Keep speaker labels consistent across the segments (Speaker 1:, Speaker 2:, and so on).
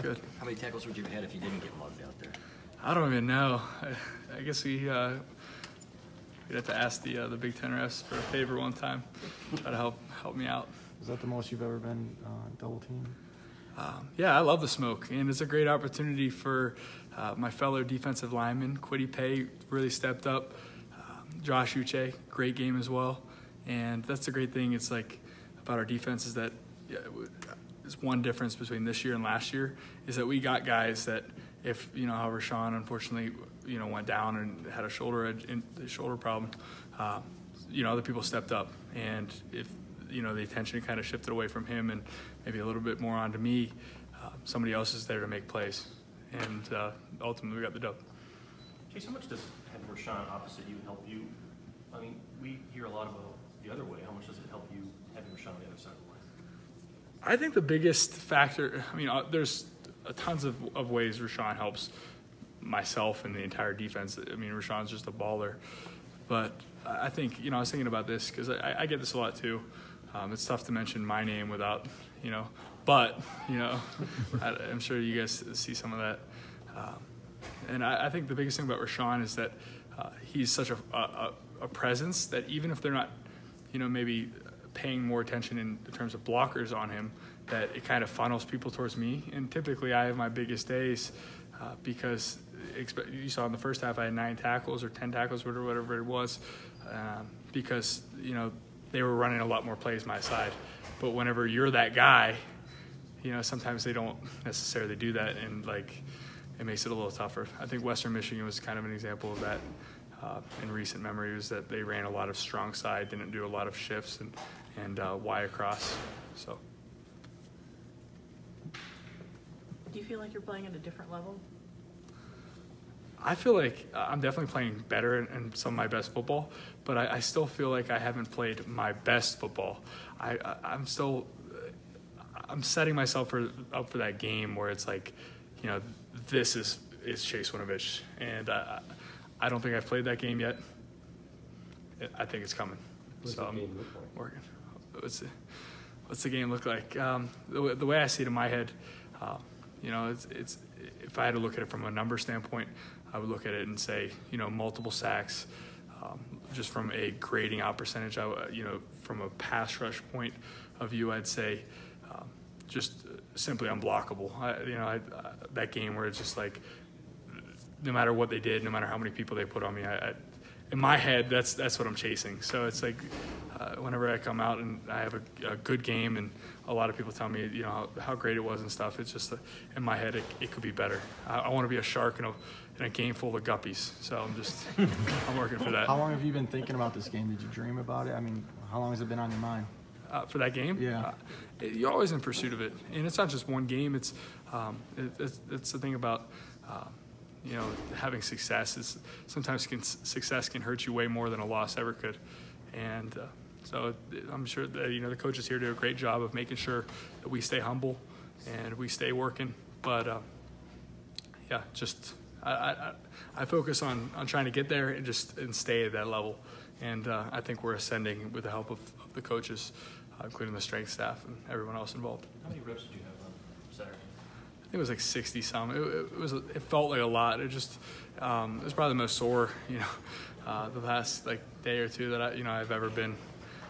Speaker 1: good.
Speaker 2: How many tackles would you have had if you didn't get mugged out there?
Speaker 1: I don't even know. I guess we'd have to ask the Big Ten refs for a favor one time, try to help me out.
Speaker 3: Is that the most you've ever been double teamed?
Speaker 1: Yeah, I love the smoke, and it's a great opportunity for my fellow defensive lineman. Quiddy Pay really stepped up. Josh Uche, great game as well. And that's the great thing. It's like about our defense is that there's one difference between this year and last year is that we got guys that if, how Rashawn unfortunately, went down and had a shoulder problem, other people stepped up. And if, the attention kind of shifted away from him and maybe a little bit more onto me, somebody else is there to make plays. And ultimately we got the dub.
Speaker 4: Chase, how much does having Rashawn opposite you help you? I mean, we hear a lot about the other way. How much does it help you having Rashawn on the other side of the line?
Speaker 1: I think the biggest factor, there's tons of ways Rashawn helps myself and the entire defense. Rashawn's just a baller. But I think, I was thinking about this because I get this a lot too. It's tough to mention my name without, but, I'm sure you guys see some of that. And I think the biggest thing about Rashawn is that he's such a presence that even if they're not, maybe paying more attention in terms of blockers on him, that it kind of funnels people towards me. And typically I have my biggest days because you saw in the first half I had 9 tackles or 10 tackles, whatever it was, because, they were running a lot more plays my side. But whenever you're that guy, sometimes they don't necessarily do that, and it makes it a little tougher. I think Western Michigan was kind of an example of that in recent memory, was that they ran a lot of strong side, didn't do a lot of shifts and Y across. So.
Speaker 5: Do you feel like you're playing at a different level?
Speaker 1: I feel like I'm definitely playing better in some of my best football, but I still feel like I haven't played my best football. I'm setting myself up for that game where it's like, this is Chase Winovich, and I don't think I've played that game yet. I think it's coming.
Speaker 4: What's the game look like?
Speaker 1: Working. What's the game look like? The way I see it in my head, it's if I had to look at it from a number standpoint, I would look at it and say, multiple sacks, just from a grading out percentage. From a pass rush point of view, I'd say just simply unblockable. That game where it's just like, no matter what they did, no matter how many people they put on me, in my head, that's what I'm chasing. So it's like whenever I come out and I have a good game and a lot of people tell me, how great it was and stuff, it's just in my head, it could be better. I want to be a shark in a game full of guppies. So I'm working for that.
Speaker 3: How long have you been thinking about this game? Did you dream about it? How long has it been on your mind?
Speaker 1: For that game?
Speaker 3: Yeah.
Speaker 1: You're always in pursuit of it. And it's not just one game. It's the thing about, having success. Sometimes success can hurt you way more than a loss ever could. And so I'm sure that, the coaches here do a great job of making sure that we stay humble and we stay working. But, I focus on trying to get there and stay at that level. And I think we're ascending with the help of the coaches, including the strength staff and everyone else involved.
Speaker 4: How many reps did you have on Saturday?
Speaker 1: I think it was like 60 some. It felt like a lot. It was probably the most sore, the past day or two that I've ever been.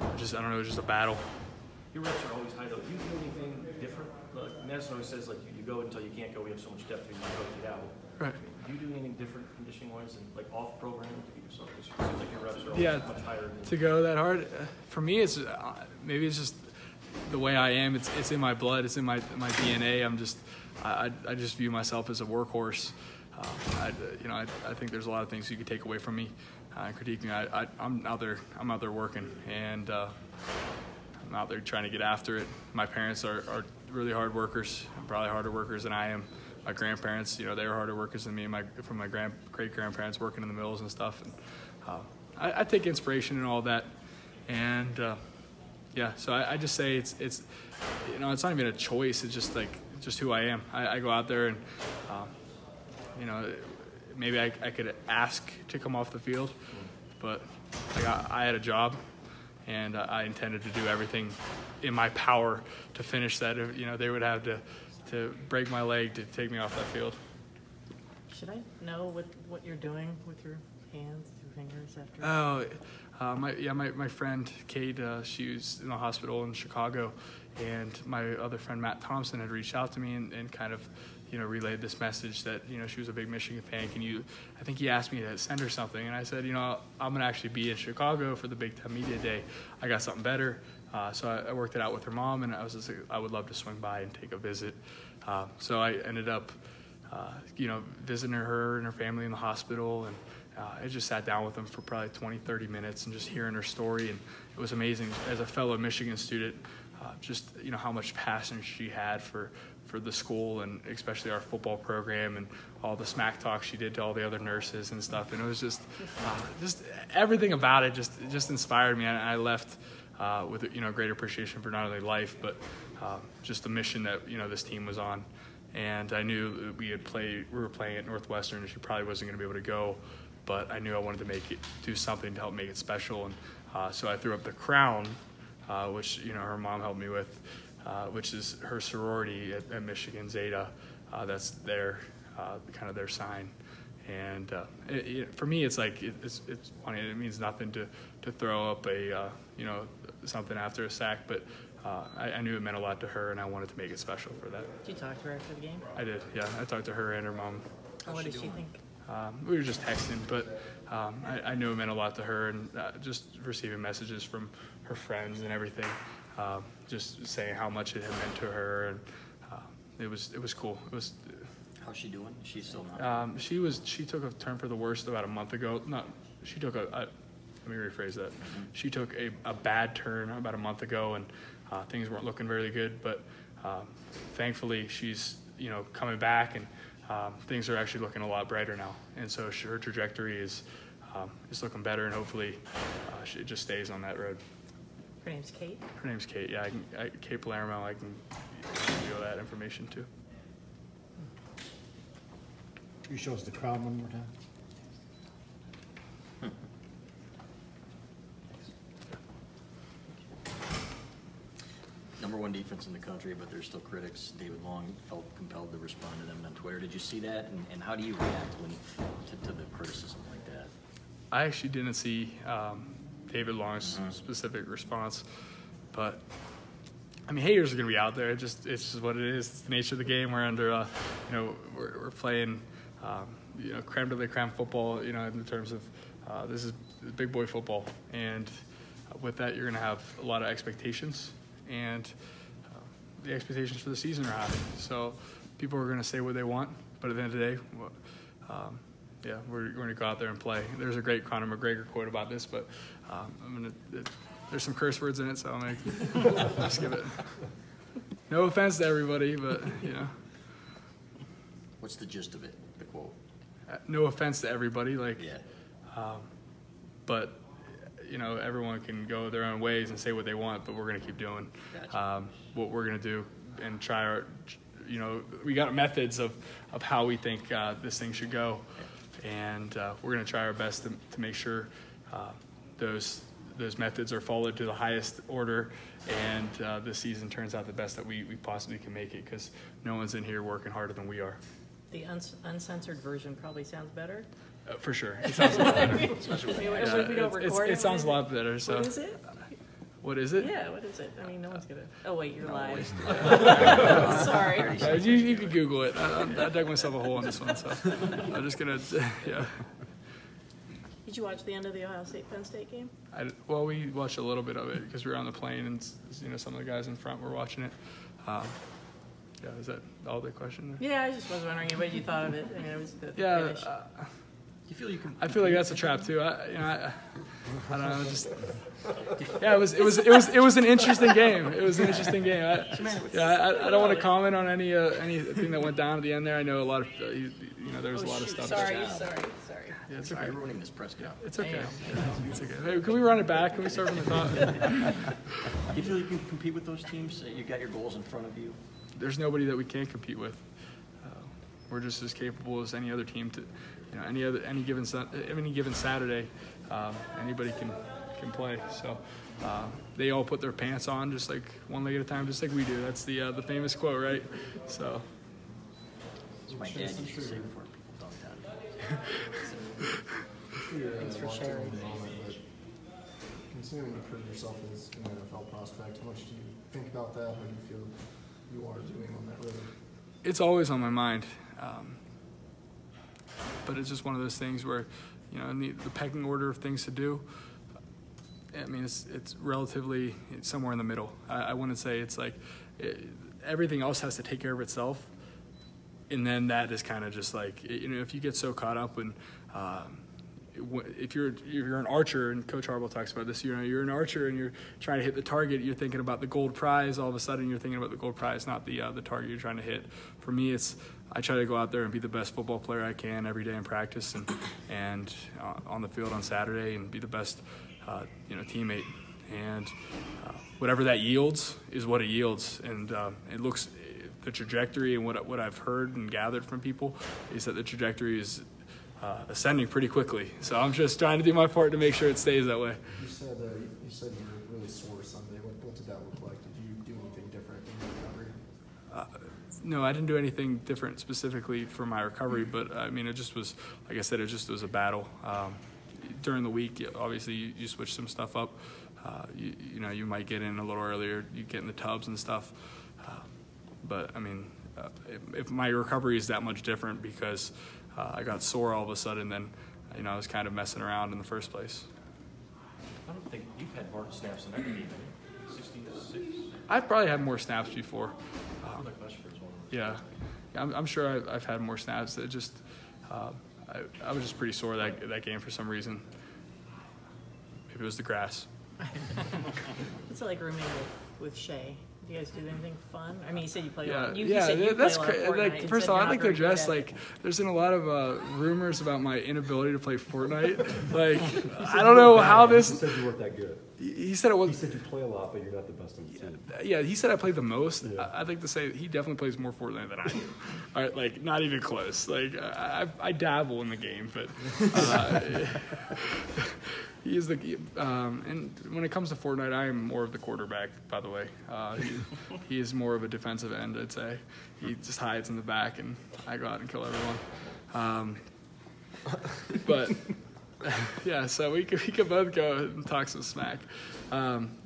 Speaker 1: I don't know, it was just a battle.
Speaker 4: Your reps are always high though. Do you do anything different? Madison always says you go until you can't go. We have so much depth, and you go get out.
Speaker 1: Right.
Speaker 4: Do you do anything different conditioning-wise and off program to get yourself? Because it seems like your reps are always much higher than
Speaker 1: to go that hard. For me, it's maybe it's just the way I am. It's in my blood. It's in my DNA. I just view myself as a workhorse. I think there's a lot of things you could take away from me and critique me. I'm out there working, and I'm out there trying to get after it. My parents are really hard workers, probably harder workers than I am. My grandparents, they were harder workers than me. From my great-grandparents working in the mills and stuff. And I take inspiration in all that. And so I just say it's not even a choice. It's just who I am. I go out there and maybe I could ask to come off the field, but I had a job, and I intended to do everything in my power to finish that. They would have to to break my leg to take me off that field.
Speaker 5: Should I know what you're doing with your hands, your fingers after?
Speaker 1: Oh, my friend Kate, she was in the hospital in Chicago, and my other friend Matt Thompson had reached out to me and kind of, relayed this message that, she was a big Michigan fan. I think he asked me to send her something, and I said, I'm going to actually be in Chicago for the Big Ten Media Day. I got something better. So I worked it out with her mom, and I was just like, I would love to swing by and take a visit. So I ended up, visiting her and her family in the hospital, and I just sat down with them for probably 20, 30 minutes and just hearing her story, and it was amazing. As a fellow Michigan student, just how much passion she had for the school, and especially our football program, and all the smack talk she did to all the other nurses and stuff. And it was just everything about it just inspired me. And I left with great appreciation for not only life, but just the mission that this team was on. And I knew we were playing at Northwestern, and she probably wasn't going to be able to go, but I knew I wanted to do something to help make it special. And so I threw up the crown, which her mom helped me with, which is her sorority at Michigan, Zeta. That's their kind of their sign. And for me, it's like it's funny. It means nothing to throw up a something after a sack, but I knew it meant a lot to her, and I wanted to make it special for that.
Speaker 5: Did you talk to her after the game?
Speaker 1: I did, yeah. I talked to her and her mom.
Speaker 5: What did she think?
Speaker 1: We were just texting, but I knew it meant a lot to her, and just receiving messages from her friends and everything, just saying how much it had meant to her, and it was cool.
Speaker 2: How's she doing? She's still not.
Speaker 1: She took a turn for the worst about a month ago. Let me rephrase that. She took a bad turn about a month ago, and things weren't looking very good. But thankfully, she's coming back, and things are actually looking a lot brighter now. And so her trajectory is looking better, and hopefully it just stays on that road.
Speaker 5: Her name's Kate?
Speaker 1: Her name's Kate, yeah. Kate Palermo, I can give you all that information too.
Speaker 6: Can you show us the crowd one more time?
Speaker 2: Number one defense in the country, but there's still critics. David Long felt compelled to respond to them on Twitter. Did you see that? And how do you react to the criticism like that?
Speaker 1: I actually didn't see David Long's specific response, but I mean, haters are going to be out there. It's just what it is. It's the nature of the game. We're under, we're playing, creme de la creme football. In terms of this is big boy football, and with that, you're going to have a lot of expectations, and the expectations for the season are high. So people are going to say what they want, but at the end of the day, we're going to go out there and play. There's a great Conor McGregor quote about this, but there's some curse words in it, so I'm going to just give it. No offense to everybody, but,
Speaker 2: What's the gist of it, the quote?
Speaker 1: No offense to everybody,
Speaker 2: Yeah.
Speaker 1: But, everyone can go their own ways and say what they want, but we're going to keep doing what we're going to do and try our, we got methods of how we think this thing should go. And we're going to try our best to make sure those methods are followed to the highest order, and this season turns out the best that we possibly can make it, because no one's in here working harder than we are.
Speaker 5: The uncensored version probably sounds better.
Speaker 1: For sure. It sounds a lot better.
Speaker 5: If we don't record
Speaker 1: it sounds a lot better. So.
Speaker 5: What is it?
Speaker 1: What is it?
Speaker 5: Yeah, what is it? I mean, no one's going to. Oh, wait, you're live. Sorry.
Speaker 1: You can Google it. I dug myself a hole in this one, so I'm just going to, yeah.
Speaker 5: Did you watch the end of the Ohio State-Penn State game?
Speaker 1: Well, we watched a little bit of it because we were on the plane, and some of the guys in front were watching it. Is that all the question?
Speaker 5: Yeah, I just was wondering what you thought of it. I mean, it was the finish.
Speaker 2: You feel you can?
Speaker 1: I feel like that's a trap too. I don't know. It was an interesting game. It was an interesting game. I don't want to comment on anything that went down at the end there. I know a lot of there was a lot of stuff.
Speaker 5: Sorry.
Speaker 1: Yeah, it's okay.
Speaker 2: You're ruining this press conference.
Speaker 1: It's okay. It's okay. Hey, can we run it back? Can we start from the top?
Speaker 2: Do you feel you can compete with those teams? You got your goals in front of you.
Speaker 1: There's nobody that we can't compete with. We're just as capable as any other team to, any given Saturday, anybody can play. So they all put their pants on just like one leg at a time, just like we do. That's the famous quote, right? So.
Speaker 2: That's my dad used to say before people dunked on him.
Speaker 5: Thanks for sharing.
Speaker 7: Continuing to prove yourself as an NFL prospect, how much do you think about that? How do you feel you are doing on that road?
Speaker 1: It's always on my mind, but it's just one of those things where, in the pecking order of things to do, I mean, it's relatively somewhere in the middle. I wouldn't say it's like everything else has to take care of itself, and then that is kind of just like, if you get so caught up in if you're an archer, and Coach Harbaugh talks about this, you're an archer and you're trying to hit the target, you're thinking about the gold prize. All of a sudden, you're thinking about the gold prize, not the target you're trying to hit. For me, I try to go out there and be the best football player I can every day in practice and on the field on Saturday, and be the best teammate. And whatever that yields is what it yields. And it looks, the trajectory and what I've heard and gathered from people is that the trajectory is ascending pretty quickly. So I'm just trying to do my part to make sure it stays that way.
Speaker 7: You said you were really sore Sunday. What did that look like? Did you do anything different in your recovery?
Speaker 1: No, I didn't do anything different specifically for my recovery, but I mean, it just was, like I said, it just was a battle. During the week, obviously, you switch some stuff up. You might get in a little earlier, you get in the tubs and stuff. But I mean, if my recovery is that much different because I got sore all of a sudden, then I was kind of messing around in the first place.
Speaker 4: I don't think you've had more snaps than I did, even 66.
Speaker 1: I've probably had more snaps before.
Speaker 4: I feel like Rushford's one.
Speaker 1: Yeah, I'm sure I've had more snaps. It just I was just pretty sore that game for some reason. Maybe it was the grass.
Speaker 5: What's it like rooming with Shay? Do you guys do anything fun? I mean, you said you play a lot.
Speaker 1: That's crazy. Like, first of all, I'd like to address, like, there's been a lot of rumors about my inability to play Fortnite. Like, I don't know how this.
Speaker 8: He said you weren't that good.
Speaker 1: He said it was.
Speaker 8: He said you play a lot, but you're not the best on the team.
Speaker 1: Yeah, he said I played the most.
Speaker 8: Yeah.
Speaker 1: I'd like to say he definitely plays more Fortnite than I do. All right, like, not even close. Like, I dabble in the game, but he is the. And when it comes to Fortnite, I am more of the quarterback. By the way, he is more of a defensive end. I'd say he just hides in the back, and I go out and kill everyone. But. Yeah, so we could both go and talk some smack.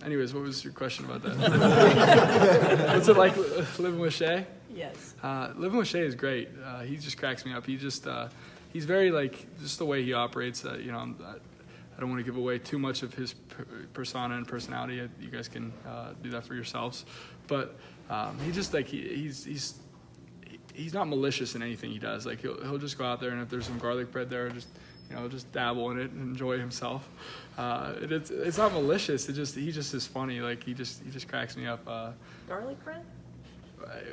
Speaker 1: Anyways, what was your question about that? What's it like living with Shay?
Speaker 5: Yes.
Speaker 1: Living with Shay is great. He just cracks me up. He just he's very, like, just the way he operates. I don't want to give away too much of his persona and personality. You guys can do that for yourselves. But he just, like, he's not malicious in anything he does. Like, he'll just go out there, and if there's some garlic bread there, just dabble in it and enjoy himself. It's not malicious. He just is funny. Like, he just cracks me up.
Speaker 5: Garlic bread?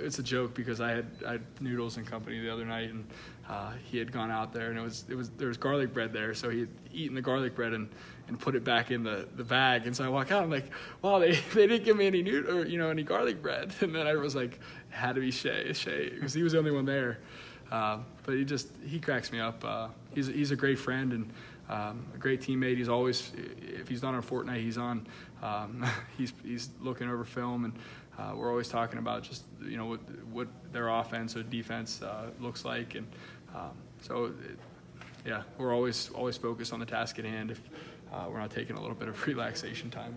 Speaker 1: It's a joke because I had noodles and company the other night, and he had gone out there, and there was garlic bread there, so he had eaten the garlic bread and put it back in the bag. And so I walk out, I'm like, wow, they didn't give me any noodle or any garlic bread. And then I was like, it had to be Shay, because he was the only one there. But he cracks me up. He's a great friend and a great teammate. He's always, if he's not on Fortnite, he's on. He's looking over film, and we're always talking about just what their offense or defense looks like, and we're always focused on the task at hand. If we're not taking a little bit of relaxation time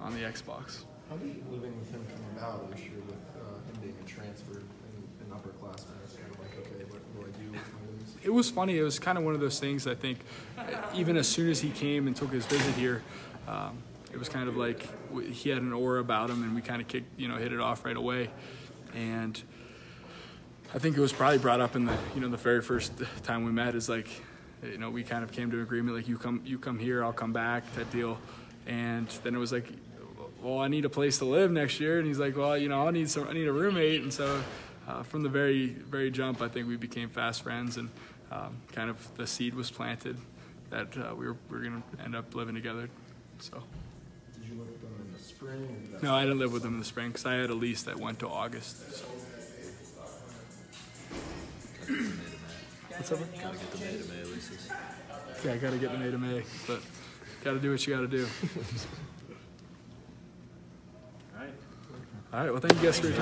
Speaker 1: on the Xbox.
Speaker 7: How did living with him come about this year with him being a transfer and upperclassman? It's kind of like, okay, what do I do with my wings?
Speaker 1: It was funny. It was kind of one of those things, I think, even as soon as he came and took his visit here, it was kind of like he had an aura about him, and we kind of hit it off right away. And I think it was probably brought up in the very first time we met, is like, we kind of came to an agreement, like, you come here, I'll come back, that deal. And then it was like, well, I need a place to live next year. And he's like, well, I need a roommate. And so from the very, very jump, I think we became fast friends, and kind of the seed was planted that we were going to end up living together. So.
Speaker 7: Did you live with them in the spring?
Speaker 1: No, I didn't live with them in the spring because I had a lease that went to August. So. What's up?
Speaker 2: Gotta get the May to May leases.
Speaker 1: Yeah, I got to get the May to May, but got to do what you got to do. All right. Well, thank you guys for your time.